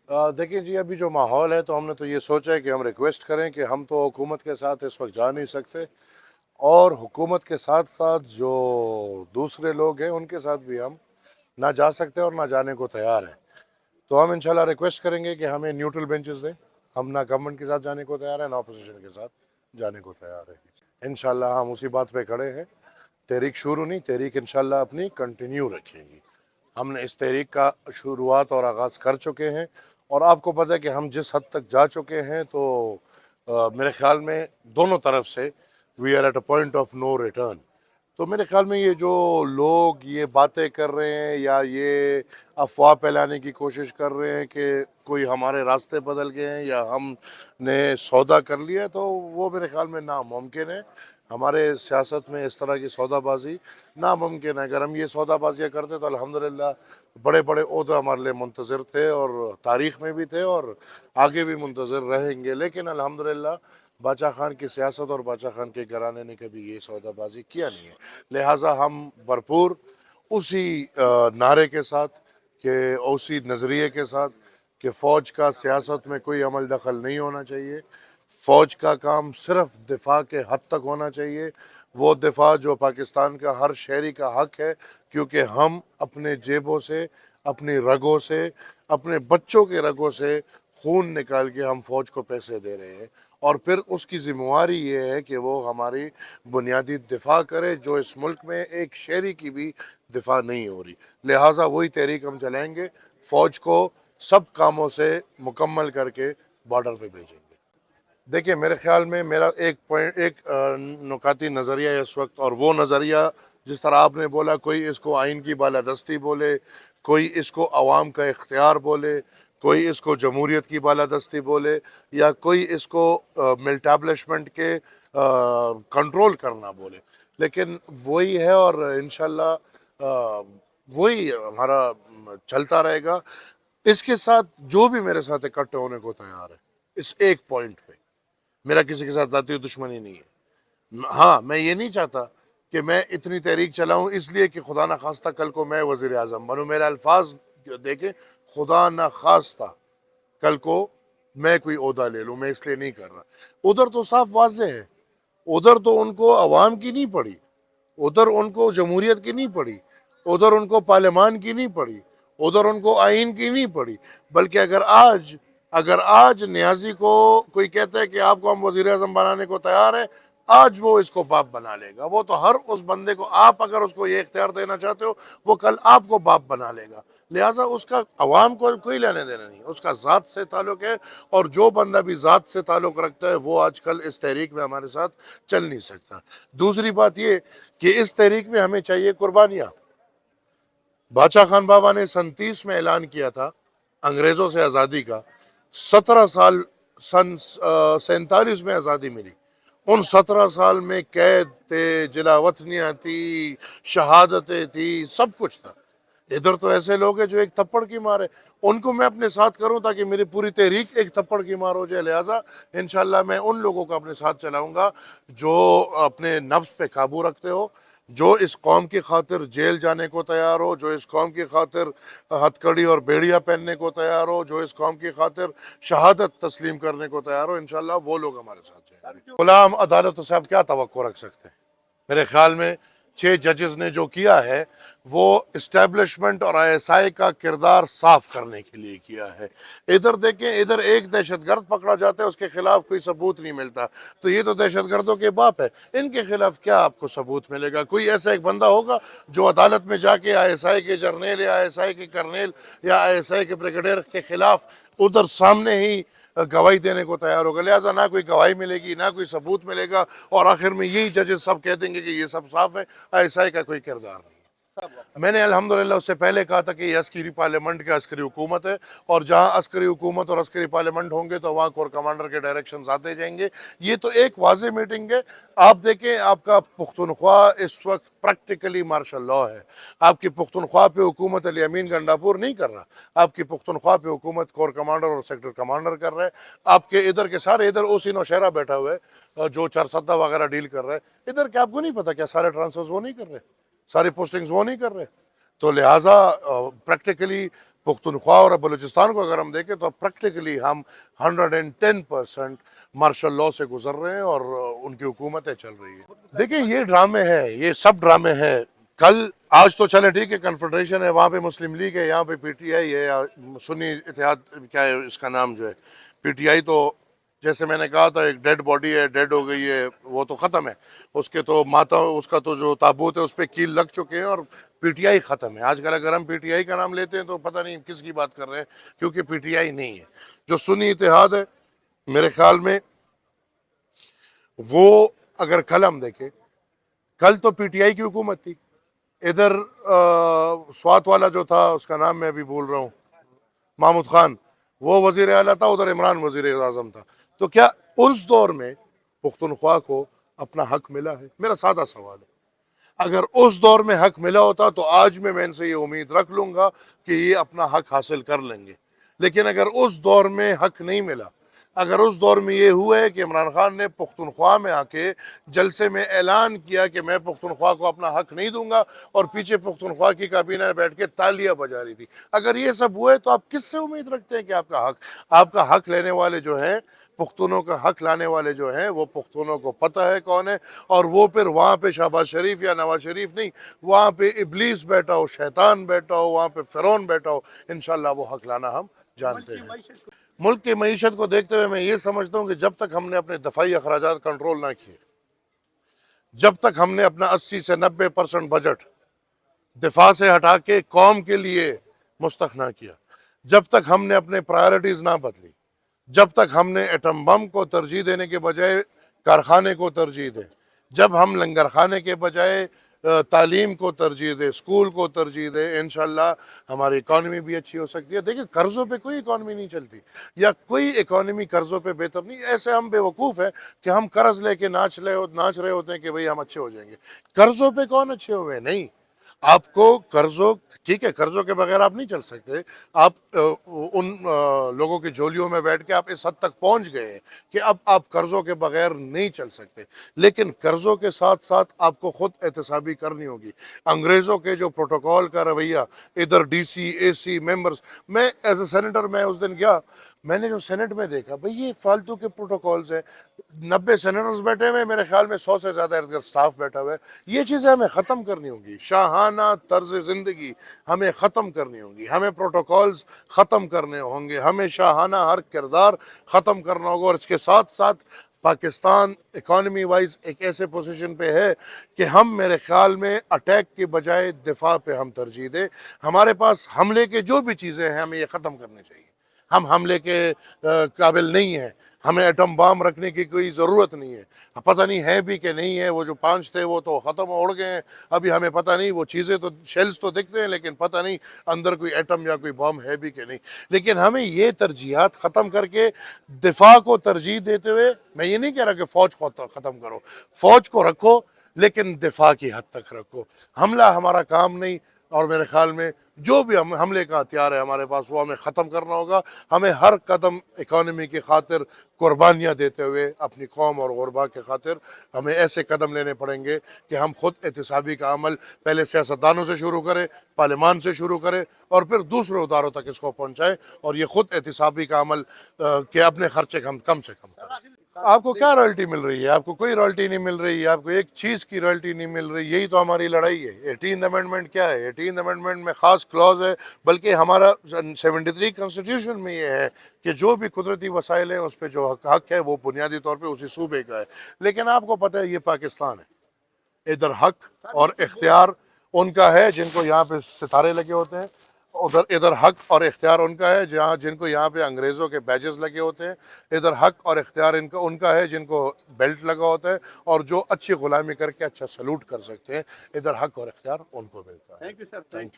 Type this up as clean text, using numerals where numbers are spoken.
देखिए जी, अभी जो माहौल है तो हमने तो ये सोचा है कि हम रिक्वेस्ट करें कि हम तो हुकूमत के साथ इस वक्त जा नहीं सकते, और हुकूमत के साथ साथ जो दूसरे लोग हैं उनके साथ भी हम ना जा सकते और ना जाने को तैयार हैं। तो हम इंशाल्लाह रिक्वेस्ट करेंगे कि हमें न्यूट्रल बेंचेस दें। हम ना गवर्नमेंट के साथ जाने को तैयार हैं, ना अपोजिशन के साथ जाने को तैयार है। इंशाल्लाह हम उसी बात पे खड़े हैं। तहरीक शुरू नहीं, तहरीक इंशाल्लाह अपनी कंटिन्यू रखेंगी। हमने इस तहरीक का शुरुआत और आगाज़ कर चुके हैं, और आपको पता है कि हम जिस हद तक जा चुके हैं तो मेरे ख्याल में दोनों तरफ से we are at a point of no return. तो मेरे ख्याल में ये जो लोग ये बातें कर रहे हैं या ये अफवाह फैलाने की कोशिश कर रहे हैं कि कोई हमारे रास्ते बदल गए हैं या हमने सौदा कर लिया है, तो वो मेरे ख्याल में नामुमकिन है। हमारे सियासत में इस तरह की सौदाबाजी नामुमकिन है। अगर हम ये सौदाबाजियाँ करते तो अल्हम्दुलिल्लाह बड़े बड़े ओहदे हमारे लिए मुंतज़र थे, और तारीख़ में भी थे और आगे भी मुंतज़र रहेंगे। लेकिन अल्हम्दुलिल्लाह बादशाह खान की सियासत और बादशाह खान के घराने ने कभी ये सौदाबाजी किया नहीं है। लिहाजा हम भरपूर उसी नारे के साथ, कि उसी नज़रिए के साथ कि फ़ौज का सियासत में कोई अमल दखल नहीं होना चाहिए। फ़ौज का काम सिर्फ दिफा के हद तक होना चाहिए, वो दिफा जो पाकिस्तान का हर शहरी का हक है, क्योंकि हम अपने जेबों से, अपनी रगों से, अपने बच्चों के रगों से खून निकाल के हम फ़ौज को पैसे दे रहे हैं, और फिर उसकी ज़िम्मेवारी ये है कि वो हमारी बुनियादी दिफा करे, जो इस मुल्क में एक शहरी की भी दिफा नहीं हो रही। लिहाजा वही तहरीक हम चलाएंगे, फ़ौज को सब कामों से मुकम्मल करके बॉर्डर पे भेजेंगे। देखिए, मेरे ख्याल में मेरा एक पॉइंट, एक नुकाती नज़रिया है इस वक्त, और वो नज़रिया जिस तरह आपने बोला, कोई इसको आइन की बालादस्ती बोले, कोई इसको अवाम का इख्तियार बोले, कोई इसको जमहूरियत की बालादस्ती बोले, या कोई इसको मिल्टाब्लिशमेंट के कंट्रोल करना बोले, लेकिन वही है, और इंशाल्लाह वही हमारा चलता रहेगा। इसके साथ जो भी मेरे साथ इकट्ठे होने को तैयार है इस एक पॉइंट पे, मेरा किसी के साथ जाती दुश्मनी नहीं है। हाँ, मैं ये नहीं चाहता कि मैं इतनी तहरीक चलाऊं इसलिए कि खुदा ना खास्ता कल को मैं वजीर आजम बनूं। मेरा अल्फाज देखें, खुदा ना खास्ता कल को मैं कोई ओहदा ले लूं, मैं इसलिए नहीं कर रहा। उधर तो साफ वाजे है, उधर तो उनको अवाम की नहीं पड़ी, उधर उनको जमहूरियत की नहीं पड़ी, उधर उनको पार्लियामान की नहीं पड़ी, उधर उनको आइन की नहीं पड़ी। बल्कि अगर आज न्याजी को कोई कहता है कि आपको हम वजीर आजम बनाने को तैयार है, आज वो इसको बाप बना लेगा। वो तो हर उस बंदे को, आप अगर उसको ये इख्तियार देना चाहते हो, वो कल आपको बाप बना लेगा। लिहाजा उसका अवाम को कोई लेने देना नहीं, उसका ज़ात से ताल्लुक़ है, और जो बंदा भी ज़ात से ताल्लुक़ रखता है वो आजकल इस तहरीक में हमारे साथ चल नहीं सकता। दूसरी बात ये कि इस तहरीक में हमें चाहिए कुर्बानियाँ। बादशाह खान बाबा ने सन 30 में ऐलान किया था अंग्रेज़ों से आज़ादी का। 17 साल, सन 47 में आज़ादी मिली। उन 17 साल में कैद थे, जिलावतनियाँ थी, शहादतें थी, सब कुछ था। इधर तो ऐसे लोग हैं जो एक थप्पड़ की मार है, उनको मैं अपने साथ करूं ताकि मेरी पूरी तहरीक एक थप्पड़ की मार हो जाए। लिहाजा इंशाल्लाह मैं उन लोगों को अपने साथ चलाऊंगा जो अपने नफ्स पे काबू रखते हो, जो इस कौम की खातिर जेल जाने को तैयार हो, जो इस कौम की खातिर हथकड़ी और बेड़िया पहनने को तैयार हो, जो इस कौम की खातिर शहादत तस्लीम करने को तैयार हो। इंशाल्लाह वो लोग हमारे साथ जाएंगे। गुलाम अदालतों से आप क्या तवक्को रख सकते हैं? मेरे ख्याल में 6 जजेस ने जो किया है वो इस्टेब्लिशमेंट और आईएसआई का किरदार साफ करने के लिए किया है। इधर देखें, इधर एक दहशतगर्द पकड़ा जाता है, उसके खिलाफ कोई सबूत नहीं मिलता, तो ये तो दहशतगर्दों के बाप है, इनके खिलाफ क्या आपको सबूत मिलेगा? कोई ऐसा एक बंदा होगा जो अदालत में जाके आईएसआई के जर्नल या आईएसआई के कर्नेल या आईएसआई के ब्रिगेडियर के खिलाफ उधर सामने ही गवाही देने को तैयार होगा? लिहाजा ना कोई गवाही मिलेगी, ना कोई सबूत मिलेगा, और आखिर में यही जजेस सब कह देंगे कि ये सब साफ है, आईएसआई का कोई किरदार नहीं। मैंने अल्हम्दुलिल्लाह उससे पहले कहा था कि ये अस्करी पार्लियामेंट का अस्करी हुकूमत है, और जहाँ अस्करी हुकूमत और अस्करी पार्लियामेंट होंगे तो वहाँ कोर कमांडर के डायरेक्शन आते जाएंगे। ये तो एक वाज़ेह मीटिंग है। आप देखें, आपका पुख्तनख्वा इस वक्त प्रैक्टिकली मार्शल लॉ है। आपकी पुख्तनख्वा पे हुकूमत अली अमीन गंडापुर नहीं कर रहा, आपकी पुख्तनख्वा पे हुकूमत कोर कमांडर और सेक्टर कमांडर कर रहे हैं। आपके इधर के सारे, इधर ओसी नौशहरा बैठा हुआ है जो चरसद्दा वगैरह डील कर रहा है। इधर क्या आपको नहीं पता क्या सारे ट्रांसफर्स वो नहीं कर रहे, सारी पोस्टिंग्स वो नहीं कर रहे? تو لہٰذا پریکٹیکلی پختونخوا اور بلوچستان کو اگر ہم دیکھیں تو پریکٹیکلی ہم 110% مارشل لاء سے گزر رہے ہیں اور ان کی حکومتیں چل رہی ہیں. دیکھیں یہ ڈرامے ہیں، یہ سب ڈرامے ہیں. کل آج تو چلے ٹھیک ہے کنفیڈریشن ہے، وہاں پہ مسلم لیگ ہے، یہاں پہ پی ٹی آئی ہے یا سنی اتحاد کیا ہے اس کا نام جو ہے. پی ٹی آئی تو جیسے میں نے کہا تھا ایک ڈیڈ باڈی ہے، ڈیڈ ہو گئی ہے، وہ تو ختم ہے. اس کے تو ماتا اس کا تو جو تابوت ہے اس پہ کیل لگ چکے ہیں اور پی ٹی آئی ختم ہے. آج کل اگر ہم پی ٹی آئی کا نام لیتے ہیں تو پتہ نہیں کس کی بات کر رہے ہیں، کیونکہ پی ٹی آئی نہیں ہے. جو سنی اتحاد ہے میرے خیال میں وہ اگر کل ہم دیکھیں، کل تو پی ٹی آئی کی حکومت تھی. ادھر سوات والا جو تھا اس کا نام میں ابھی بول رہا ہوں، محمود خان، وہ وزیر اعلیٰ تھا، ادھر عمران وزیر اعظم تھا. تو کیا اس دور میں پختونخوا کو اپنا حق ملا ہے؟ میرا سادہ سوال ہے. اگر اس دور میں حق ملا ہوتا تو آج میں ان سے یہ امید رکھ لوں گا کہ یہ اپنا حق حاصل کر لیں گے. لیکن اگر اس دور میں حق نہیں ملا، اگر اس دور میں یہ ہوا ہے کہ عمران خان نے پختونخوا میں آ کے جلسے میں اعلان کیا کہ میں پختونخوا کو اپنا حق نہیں دوں گا، اور پیچھے پختونخوا کی کابینہ میں بیٹھ کے تالیاں بجا رہی تھی، اگر یہ سب ہوا ہے تو آپ کس سے امید رکھتے ہیں کہ آپ کا حق لینے والے جو ہیں، پختونوں کا حق لانے والے جو ہیں، وہ پختونوں کو پتہ ہے کون ہے. اور وہ پھر وہاں پہ شہباز شریف یا نواز شریف نہیں، وہاں پہ ابلیس بیٹھا ہو، شیطان بیٹھا ہو، وہاں پہ فرعون بیٹھا ہو، انشاءاللہ وہ حق لانا ہم جانتے ہیں. ملک کی معیشت کو دیکھتے ہوئے میں یہ سمجھتا ہوں کہ جب تک ہم نے اپنے دفاعی اخراجات کنٹرول نہ کیے، جب تک ہم نے اپنا 80 سے 90% بجٹ دفاع سے ہٹا کے قوم کے لیے مستخدم کیا، جب تک ہم نے اپنے پرائرٹیز نہ بدلی، جب تک ہم نے ایٹم بم کو ترجیح دینے کے بجائے کارخانے کو ترجیح دے، جب ہم لنگر خانے کے بجائے تعلیم کو ترجیح دے، اسکول کو ترجیح دے، انشاءاللہ ہماری اکانومی بھی اچھی ہو سکتی ہے. دیکھیں قرضوں پہ کوئی اکانومی نہیں چلتی، یا کوئی اکانومی قرضوں پہ بہتر نہیں. ایسے ہم بے وقوف ہیں کہ ہم قرض لے کے ناچ رہے ہوتے ہیں کہ بھئی ہم اچھے ہو جائیں گے. قرضوں پہ کون اچھے ہوئے ہیں؟ نہیں. آپ کو قرضوں، ٹھیک ہے قرضوں کے بغیر آپ نہیں چل سکتے. آپ ان لوگوں کی جھولیوں میں بیٹھ کے آپ اس حد تک پہنچ گئے ہیں کہ اب آپ قرضوں کے بغیر نہیں چل سکتے. لیکن قرضوں کے ساتھ ساتھ آپ کو خود احتسابی کرنی ہوگی. انگریزوں کے جو پروٹوکول کا رویہ، ادھر ڈی سی اے سی ممبرز، میں ایز اے سینیٹر میں اس دن گیا، میں نے جو سینٹ میں دیکھا بھئی یہ فالتو کے پروٹوکولز ہیں. 90 سینیٹرز بیٹھے ہوئے، میرے خیال میں 100 سے زیادہ ارد گرد سٹاف بیٹھا ہوا ہے. یہ چیزیں ہمیں ختم کرنی ہوں گی. شاہانہ طرز زندگی ہمیں ختم کرنی ہوگی، ہمیں پروٹوکولز ختم کرنے ہوں گے، ہمیں شاہانہ ہر کردار ختم کرنا ہوگا. اور اس کے ساتھ ساتھ پاکستان اکانومی وائز ایک ایسے پوزیشن پہ ہے کہ ہم میرے خیال میں اٹیک کے بجائے دفاع پہ ہم ترجیح دیں. ہمارے پاس حملے کے جو بھی چیزیں ہیں ہمیں یہ ختم کرنے چاہیے. ہم حملے کے قابل نہیں ہیں، ہمیں ایٹم بام رکھنے کی کوئی ضرورت نہیں ہے. پتہ نہیں ہے بھی کہ نہیں ہے. وہ جو 5 تھے وہ تو ختم اڑ گئے ہیں، ابھی ہمیں پتہ نہیں. وہ چیزیں تو شیلز تو دکھتے ہیں لیکن پتہ نہیں اندر کوئی ایٹم یا کوئی بم ہے بھی کہ نہیں. لیکن ہمیں یہ ترجیحات ختم کر کے دفاع کو ترجیح دیتے ہوئے، میں یہ نہیں کہہ رہا کہ فوج کو ختم کرو، فوج کو رکھو لیکن دفاع کی حد تک رکھو. حملہ ہمارا کام نہیں. اور میرے خیال میں جو بھی حملے کا ہتھیار ہے ہمارے پاس وہ ہمیں ختم کرنا ہوگا. ہمیں ہر قدم اکانومی کی خاطر قربانیاں دیتے ہوئے اپنی قوم اور غربا کے خاطر ہمیں ایسے قدم لینے پڑیں گے کہ ہم خود احتسابی کا عمل پہلے سیاستدانوں سے شروع کریں، پارلیمان سے شروع کریں، اور پھر دوسرے اداروں تک اس کو پہنچائیں. اور یہ خود احتسابی کا عمل کہ اپنے خرچے کم سے کم کریں. آپ کو کیا رائلٹی مل رہی ہے؟ آپ کو کوئی رائلٹی نہیں مل رہی ہے. آپ کو ایک چیز کی رائلٹی نہیں مل رہی. یہی تو ہماری لڑائی ہے. 18 امینڈمنٹ کیا ہے؟ 18 امینڈمنٹ میں خاص کلوز ہے، بلکہ ہمارا 73 کنسٹیٹیوشن میں یہ ہے کہ جو بھی قدرتی وسائل ہیں اس پہ جو حق ہے وہ بنیادی طور پہ اسی صوبے کا ہے. لیکن آپ کو پتہ ہے یہ پاکستان ہے، ادھر حق اور اختیار ان کا ہے جن کو یہاں پہ ستارے لگے ہوتے ہیں، ادھر حق اور اختیار ان کا ہے جن کو یہاں پہ انگریزوں کے بیجز لگے ہوتے ہیں. ادھر حق اور اختیار ان کا ہے جن کو بیلٹ لگا ہوتا ہے اور جو اچھی غلامی کر کے اچھا سلوٹ کر سکتے ہیں. ادھر حق اور اختیار ان کو ملتا ہے. Thank you.